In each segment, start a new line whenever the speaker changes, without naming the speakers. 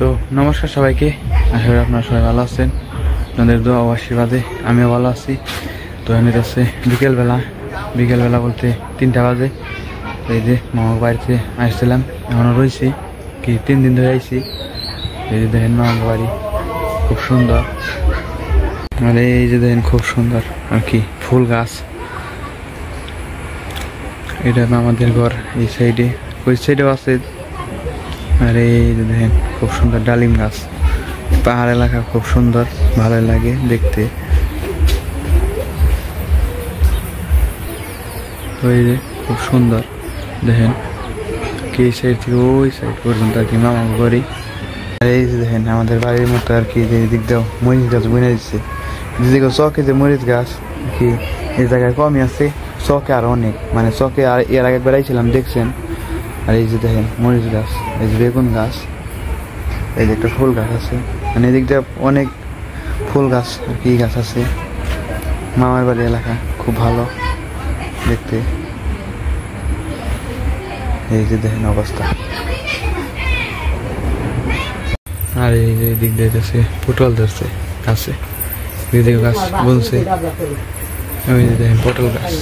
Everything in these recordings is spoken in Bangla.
তো নমস্কার সবাইকে, আশা করি আপনারা সবাই ভালো আছেন। আপনাদের দোয়া ও আশীর্বাদে আমিও ভালো আছি। তো আমি যাচ্ছে বিকেলবেলা বলতে 3টা বাজে। এই যে মামার বাড়িতে আসছিলাম, এখনও রয়েছি, কি 3 দিন ধরে আইছি। এই যে দেখেন মামার বাড়ি খুব সুন্দর, আর এই যে দেখেন খুব সুন্দর আর কি ফুল গাছ। এটা আমাদের ঘর এই সাইডে, ওই সাইডেও আছে। আর এই যে দেখেন খুব সুন্দর ডালিম গাছ, পাহাড় এলাকা খুব সুন্দর, ভালো লাগে দেখতে। ওই যে খুব সুন্দর দেখেন কি সাইড থেকে ওই সাইড পর্যন্ত আর কি মামা বাড়ি। আর এই যে দেখেন আমাদের বাড়ির মতো আর কি, দিক দাও মরিচ গাছ বুনে দিচ্ছে। যেদিকে চকে যে মরিচ গাছ কি এই জায়গায় কমই আছে, চকে আর অনেক, মানে চকে আর এর আগে বেড়াইছিলাম দেখছেন। আর এই যে দেখেন মরিচ গাছ, এই যে বেগুন গাছ, এই যে একটা ফুল গাছ আছে, মানে এদিক দিয়ে অনেক ফুল গাছ আর কি গাছ আছে। মামার বাড়ি এলাকা খুব ভালো দেখতে। এই যে দেখেন অবস্থা। আর এই যে দিক দিয়ে যাচ্ছে পটল ধরছে গাছে, এদিকে গাছ বলছে, ওই যে দেখেন পটল গাছ।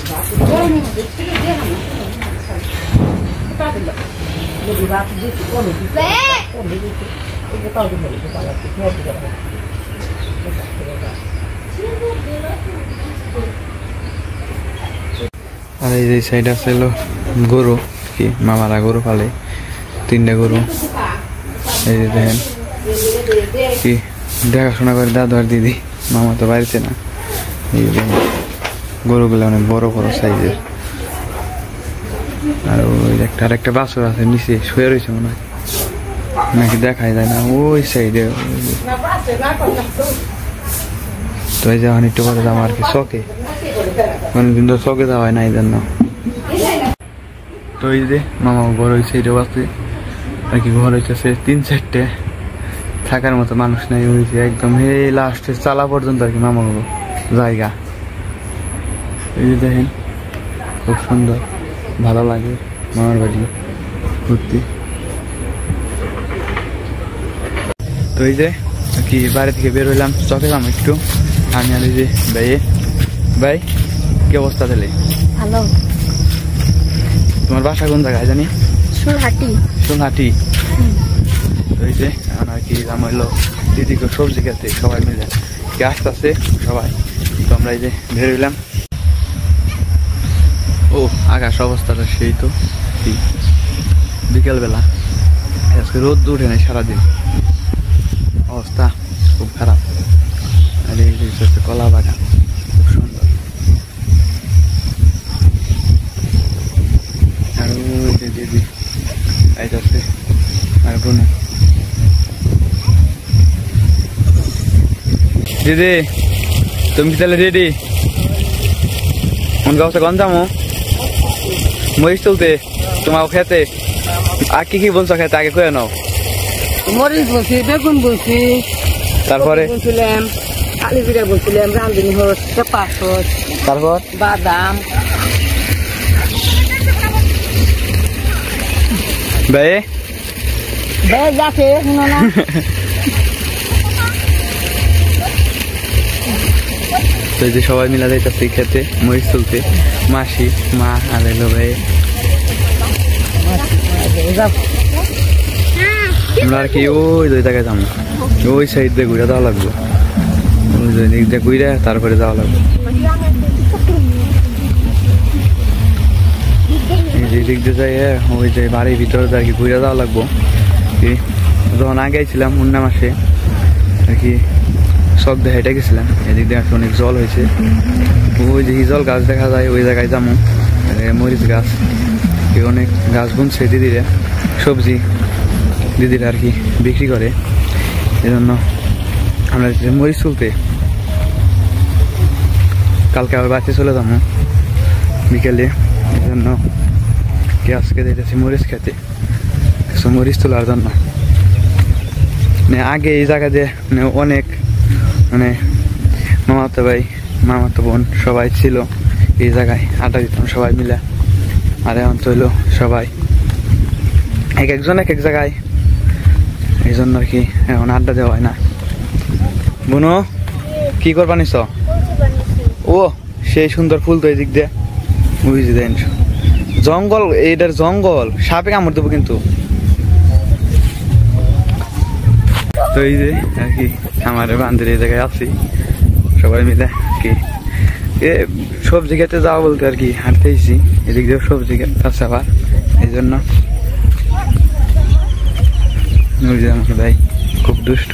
আর এই যে সাইড আছে হলো গরু, কি মামারা গরু পালে, 3টা গরু। এই যে দেখেন কি দেখাশোনা করে দাদু আর দিদি, মামা তো বাড়িতে না। এই যে গরুগুলো অনেক বড় বড় সাইজের। আর ওই একটা বাছুর আছে নিচে শুয়ে রয়েছে মনে হয়, নাকি দেখাই যায় না ওই সাইডে। তো এই যে একটু করে যাবো আর কি চকে, অনেকদিন তো চকে যাওয়া হয় না এই জন্য। তো এই যে মামা ঘর ওই সাইডেও আছে আর কি, ঘর হইতেছে 3-4টে, থাকার মতো মানুষ নাই। ওই যে একদম এই লাস্টে চালা পর্যন্ত আর কি মামা জায়গা। এই যে দেখেন খুব সুন্দর, ভালো লাগে মামার বাড়ি ঘুরতে। তো এই যে কি বাড়ি থেকে বের হইলাম, চকে যাম একটু। আমি আর এই যে ভাই কি অবস্থা তাহলে?
ভালো।
তোমার বাসা কোন জায়গায় জানি? সোনহাটি। তো এই যে আর কি যাম হইলো দিদিকে সবজি খেতে, সবাই মিলে কি আসতেছে সবাই। তো আমরা এই যে বের হইলাম। ও আকাশ অবস্থাটা সেই তো বিকেলবেলা, আজকে রোদ উঠে নাই সারাদিন, অবস্থা খুব খারাপ। আর এই যে হচ্ছে কলা বাগান, খুব সুন্দর। আর ওই যে দিদি আইতাছে আর বোন। দিদি তুমি কি তাহলে রেডি? কোন গাছে কোন যাবো? মরিচ তুলতে, তোমার খেতে। আর কি বলছো খেতে আগে কয়ে নাও।
মরিচ বলছি, বেগুন বলছি,
তারপরে
বলছিলাম আলু জিরা, বলছিলাম রাঁধুনি হস, পেঁপা হস,
তারপর
বাদাম।
ভাই
যাকে শুনো না।
তো যে সবাই মিলা যাইতেছে খেতে মরিচ তুলতে, মাসি, মা আর এলো ভাই। আমরা আর কি ওই জায়গায় যাবো, ওই সাইড দিয়ে ঘুরে যাওয়া লাগবে, ওই দিক দিয়ে ঘুরে তারপরে যাওয়া লাগবে। এই দিক দিয়ে যাই, ওই যে বাড়ির ভিতরে আর কি ঘুরে যাওয়া লাগবো। যখন আগে ছিলাম অন্য মাসে আর কি শখ দিয়ে হেঁটে গেছিলাম, এদিক দিয়ে অনেক জল হয়েছে। ওই যে হিজল গাছ দেখা যায়, ওই জায়গায় যাবো। মরিচ গাছ, অনেক গাছ বুনছে দিদিরা, সবজি দিদিরা আর কি বিক্রি করে, এজন্য আমরা মরিচ তুলতে কালকে আবার বাড়িতে চলে যাবো বিকেলে। এজন্য কি আজকে দিতেছি মরিচ খেতে, কিছু মরিচ তোলার জন্য। মানে আগে এই জায়গা দিয়ে মানে অনেক মানে মামাতো ভাই মামাতো বোন সবাই ছিল এই জায়গায়, আড্ডা দিতাম সবাই মিলে। আর এখন তো হইলো সবাই এক একজন এক এক জায়গায়, এই জন্য আর কি এখন আড্ডা দেওয়া হয় না। বুনো কি করবা নিছ? ও সেই সুন্দর ফুল তো এই দিক দিয়ে বুঝি দেন জঙ্গল, এইটার জঙ্গল, সাপে কামড় দেবো কিন্তু। তো এই যে আর কি আমার বান্ধবী এই জায়গায় আছি সবাই মিলে কি সবজি খেতে যাওয়া বলতে আর কি হাঁটতেইছি, এদিক দিয়ে সবজি আছে আবার এই জন্য। আমার ভাই খুব দুষ্ট।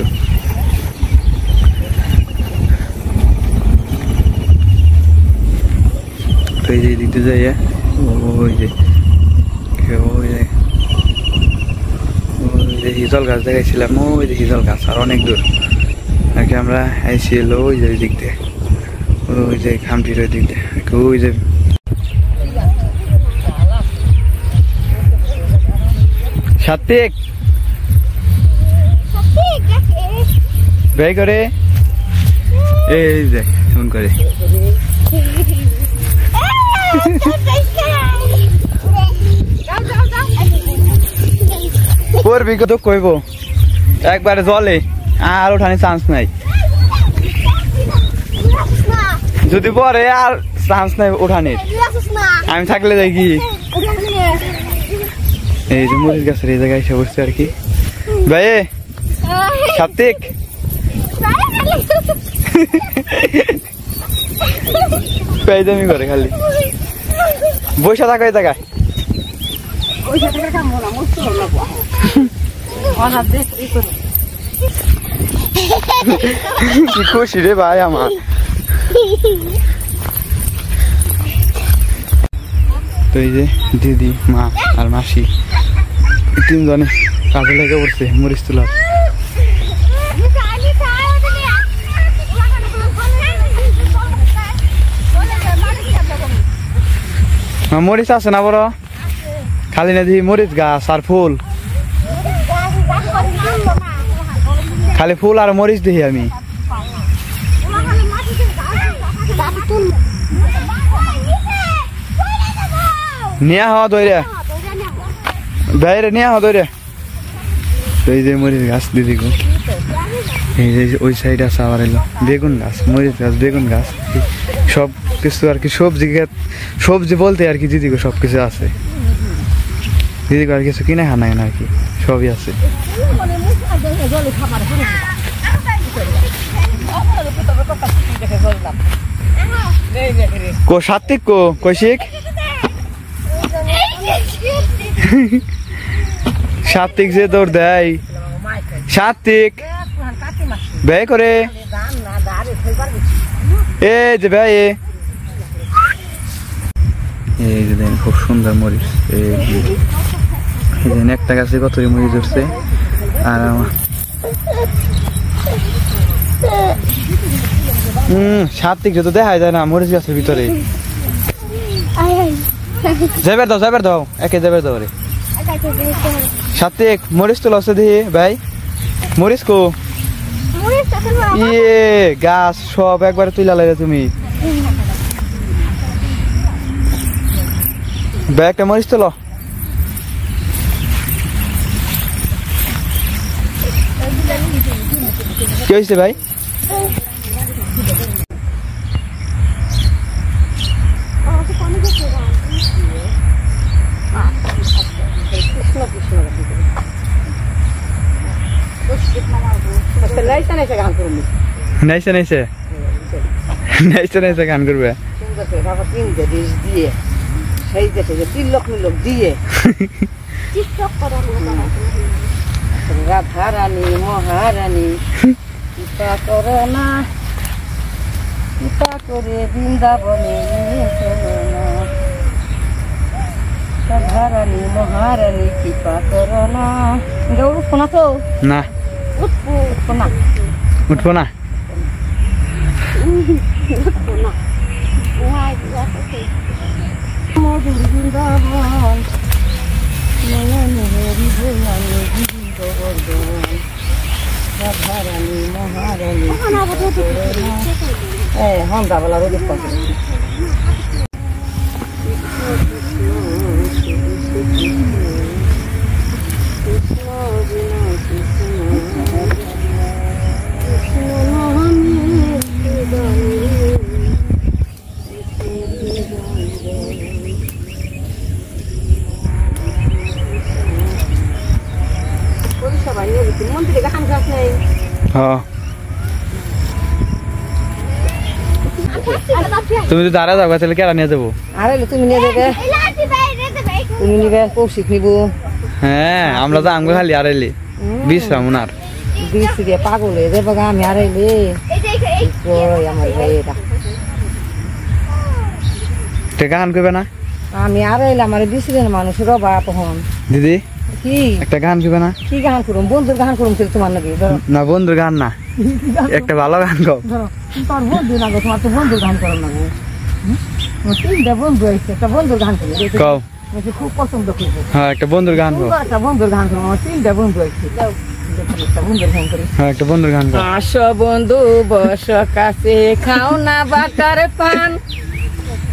তো এই যে এদিক দিয়ে যাই ওই যে হিজল গাছ দেখাইছিলাম, ওই যে হিজল গাছ আর অনেক দূর আর কি আমরা আইসি এলো ওই যে দিক দিয়ে, ওই যে খামটির ওই দিক দিয়ে ওই যে সাত্বিক ব্যয় করে এই যে এমন করে পড়বি কত কইব একবারে জলে আর ওঠানি চান্স নাই, যদি পরে আর চান্স নাই ওঠানির। আমি থাকলে দেখি এই যে মরিচ গাছের এই জায়গায় এসে বসছে আর কি। ভাই সাত্বিক পেয়ে করে খালি বৈশা থাকা এই জায়গায় কি খুশি রে ভাই আমার। তো এই যে দিদি, মা আর মাসি তিনজনে কাজে লেগে পড়ছে মরিচ তোলা। মরিচ আছে না বড়? খালি না দিই মরিচ গাছ আর ফুল, খালি ফুল আর মরিচ দেখি আমি। নিয়া হওয়া দইরে বাইরে নিয়া হওয়া দইরে। এই যে মরিচ গাছ দিদি গো, এই যে ওই সাইড আছে আবার এলো বেগুন গাছ, মরিচ গাছ, বেগুন গাছ, সব কিছু আর কি সবজি, সবজি বলতে আর কি দিদি গো সব কিছু আছে। দিদি আর কিছু কিনে খানায় না আর কি সবই আছে। কো সাত্বিক কো কৌশিক সাত্বিক যে দৌড় দেয়, সাত্বিক ব্যয় করে এই যে ব্যয় এই যে দেন খুব সুন্দর মরিচ। এই যে একটা গাছে কত মরিচ উঠছে। আর সাত্বিক যত দেখা যায় না মরিচ গাছের ভিতরে। যাবার দাও, যাবার দাও, একে যাবার দাও রে সাত্বিক। মরিচ তো লসে দিয়ে ভাই মরিচ কো ইয়ে গাছ সব একবারে তুইলা লাগে তুমি। ভাই একটা মরিচ তো ল। কি হয়েছে ভাই? নাইছে নাইছে নাইছে নাইছে গান করবে
রাধা রানী মহারানী কৃপা করো না, কৃপা করে বৃন্দাবনে রাধা রানী মহারানী কৃপা করো না। উঠবো না তো?
না
উঠবো না,
উঠবো না।
মধুর বৃন্দাবন রাধা রানী মহারানী হন্দা বলা রোদ কৃষ্ণ মন্দিরে গান গাছ নেই
হ্যাঁ তুমি তো দাঁড়া যাবো তাহলে কেরা নিয়ে যাবো
আরে তুমি নিয়ে যাবে তুমি নিবে কৌশিক নিব
হ্যাঁ আমরা তো আমগো খালি আড়াইলি বিশ্রাম ওনার
বিশ দিয়ে পাগল হয়ে যাবো আমি আড়াইলে আমার ভাইয়েরা
গান করবে না
আমি আড়াইলে আমার বিশ দিন মানুষের অভাব হন
দিদি
কি
একটা গান করবে না
কি গান করুম বন্ধুর গান করুম তোমার নাকি
না বন্ধুর গান না একটা ভালো গান গাও
তোর বন্ধু না গো তোমার তো বন্ধুর গান করো না গো তিনটা বন্ধু আছে একটা বন্ধুর গান করি
গাও
খুব পছন্দ করবো
হ্যাঁ একটা বন্ধুর গান গাও
একটা বন্ধুর গান করবো আমার তিনটা বন্ধু আছে একটা বন্ধুর গান করি
হ্যাঁ একটা বন্ধুর গান গাও
আসো বন্ধু বস কাছে খাও না বাটার পান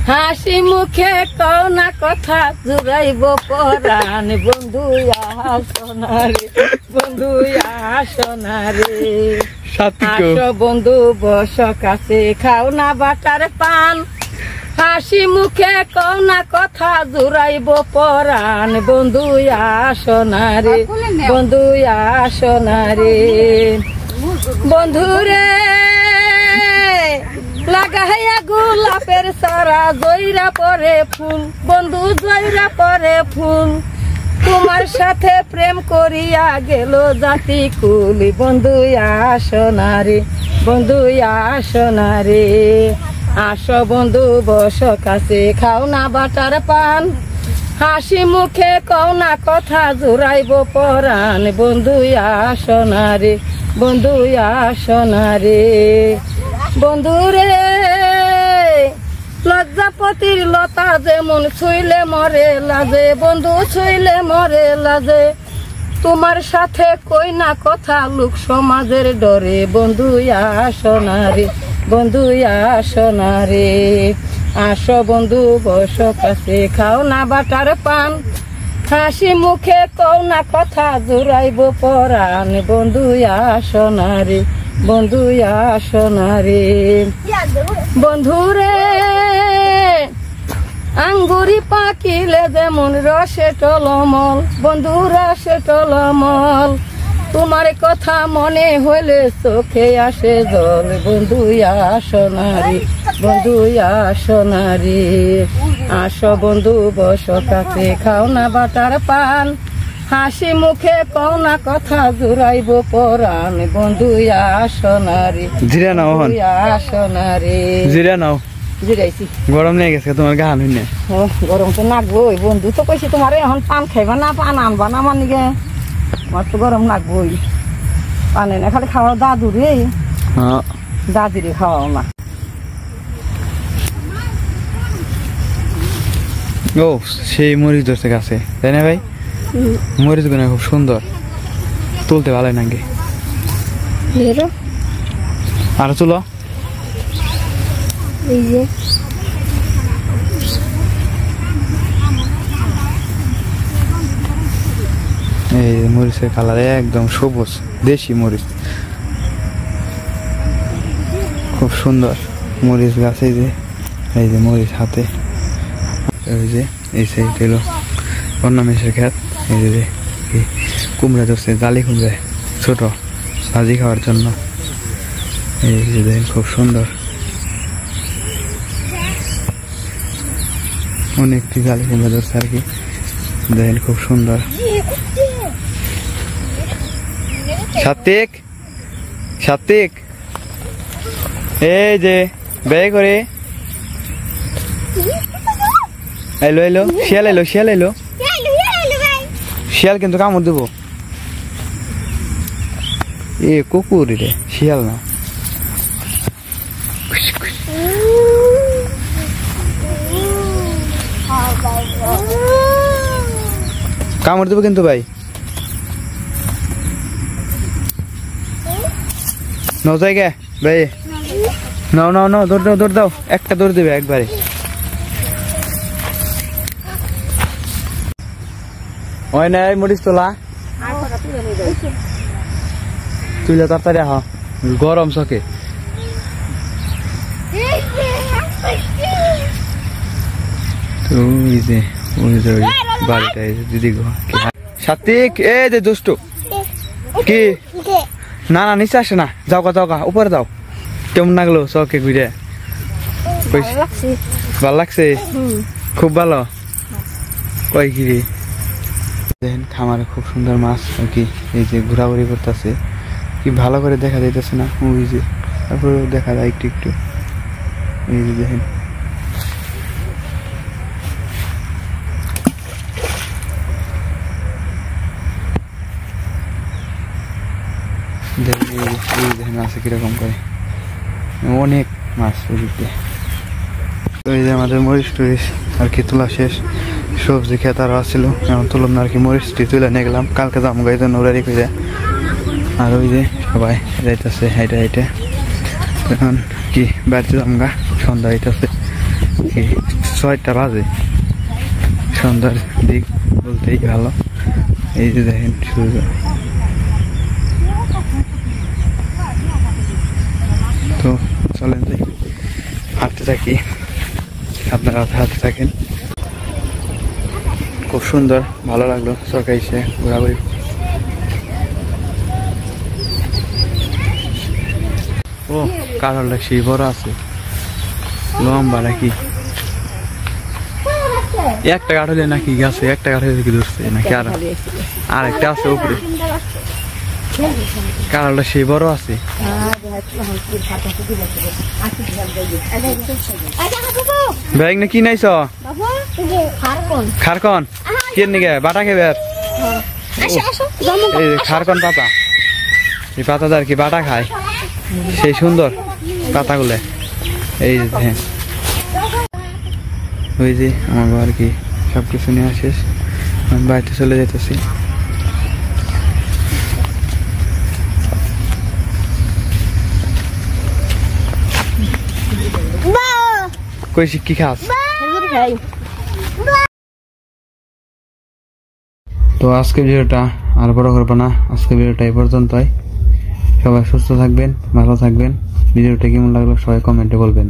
হাসি মুখে কও না কথা জুড়াইব পরাণ বন্ধু আসনারে বন্ধু আসনারে আসো বন্ধু বস কাছে খাও না বাটার পান হাসি মুখে কও না কথা জুড়াইব পরাণ বন্ধু আসনারে বন্ধু আসনারে বন্ধুরে লাগাইয়া গোলাপের সারা জয়রা পরে ফুল বন্ধু জয়রা পরে ফুল তোমার সাথে প্রেম করিয়া গেল জাতি কুল বন্ধু আসনারে বন্ধু আসনারে আসো বন্ধু বস কাছে খাও না বাটার পান হাসি মুখে কও না কথা জুড়াইব পরাণ বন্ধু আসনারে বন্ধু আসনারে বন্ধুরে লজ্জাপতির লতা যেমন ছুইলে মরে লাজে বন্ধু ছুইলে মরে লাজে তোমার সাথে কই না কথা লোক সমাজের ডরে বন্ধু আসনারে বন্ধু আসনারে আসো বন্ধু বস কাছে খাও না বাটার পান হাসি মুখে কও না কথা জুড়াইব পরাণ বন্ধু আসনারে বন্ধু আসনারে বন্ধুরে আঙ্গুরি পাকিলে যেমন রসে টলমল বন্ধু রসে টলমল তোমার কথা মনে হইলে চোখে আসে জল বন্ধু আসনারে বন্ধু আসনারে আসো বন্ধু বস কাছে খাও না বাটার পান হাসি মুখে কও না কথা জুড়াইব পরাণ বন্ধু আসনারে
জিরা নাও
আসনারে
জিরা নাও
জিরাইছি
গরম নিয়ে গেছে তোমার গান হইনে
গরম তো লাগবোই বন্ধু তো কইছি তোমার এখন পান খাইবা না পান আনবা না আমার নিগে আমার তো গরম লাগবোই পানে না খালি খাওয়া দাদু রে দাদিরে খাওয়াও না
ও সেই মরিচ ধরছে গাছে তাই না ভাই মরিচ গুলো খুব সুন্দর তুলতে ভালো নাকি আর তুলো এই মরিচের কালার একদম সবুজ দেশি মরিচ খুব সুন্দর মরিচ গাছ এই যে মরিচ হাতে ওই যে এই সাইড এলো অন্নামেষের ক্ষেত এই যে কুমড়া ধরছে জালি কুমড়া ছোট ভাজি খাওয়ার জন্য এই যে দেখেন খুব সুন্দর অনেকটি জালি কুমড়া ধরছে আর কি দেখেন খুব সুন্দর সাত্বিক সাত্বিক এই যে ব্যয় করে এলো এলো শিয়াল এলো শিয়াল এলো শিয়াল কিন্তু কামড় দেবো এ কুকুর রে শিয়াল না কামড় দেবো কিন্তু ভাই নাও জায়গা ভাই নাও নাও নাও দৌড় দাও দৌড় দাও একটা দৌড় দেবে একবারে ওই নাই মরিচ তোলা তুইলে তাড়াতাড়ি আহ গরম চকে ওই যে বাড়িটা দিদি সাত্বিক এই যে দুষ্টু কি না না নিচে আসে না যাও গা উপরে যাও কেমন লাগলো চকে ঘুরে ভালো লাগছে খুব ভালো কই কি দেখেন খামারে খুব সুন্দর মাছ আর কি এই যে ঘোরাঘুরি করতেছে কি ভালো করে দেখা যাইতেছে না ওই যে তারপরে দেখা যায় একটু একটু এই যে দেখেন দেখেন আছে কিরকম করে অনেক মাছ ওই যে আমাদের মরিচ টুরিচ আর কি তোলা শেষ সবজি খেত আরো আসছিল এখন তুললাম না আর কি মরিচটি তুলে নিয়ে গেলাম কালকে যাবো গাড়িতে নোড়ারি করে আর ওই যে সবাই যাইতেছে হাইটে হাইটে এখন কি বাড়িতে যামগা সন্ধ্যা হইতেছে কি 6টা বাজে সন্ধ্যার দিক বলতেই ভালো এই যে দেখেন সূর্য তো চলেন যাই হাঁটতে থাকি আপনারা হাঁটতে থাকেন খুব সুন্দর ভালো লাগলো সরকার এসে ঘোরাঘুরি ও কাঁঠালটা সেই বড় আছে লম্বা নাকি একটা কাঁঠালে নাকি গেছে একটা কাঁঠালে কি ধরছে নাকি আর একটা আছে উপরে কাঁঠালটা সেই বড় আছে ব্যাগ না কি নাইছ খারকন কি নিগে বাটা খেবে এই খারকন পাতা এই পাতা আর কি বাটা খায় সেই সুন্দর পাতাগুলো এই যে হ্যাঁ ওই যে আমার আর কি সবকিছু নিয়ে আসিস আমি বাড়িতে চলে যেতেছি কইছি কি খাস তো আজকে ভিডিওটা আর বড় করবো না আজকে ভিডিওটা এই পর্যন্তই সবাই সুস্থ থাকবেন ভালো থাকবেন ভিডিওটা কেমন লাগলো সবাই কমেন্টে বলবেন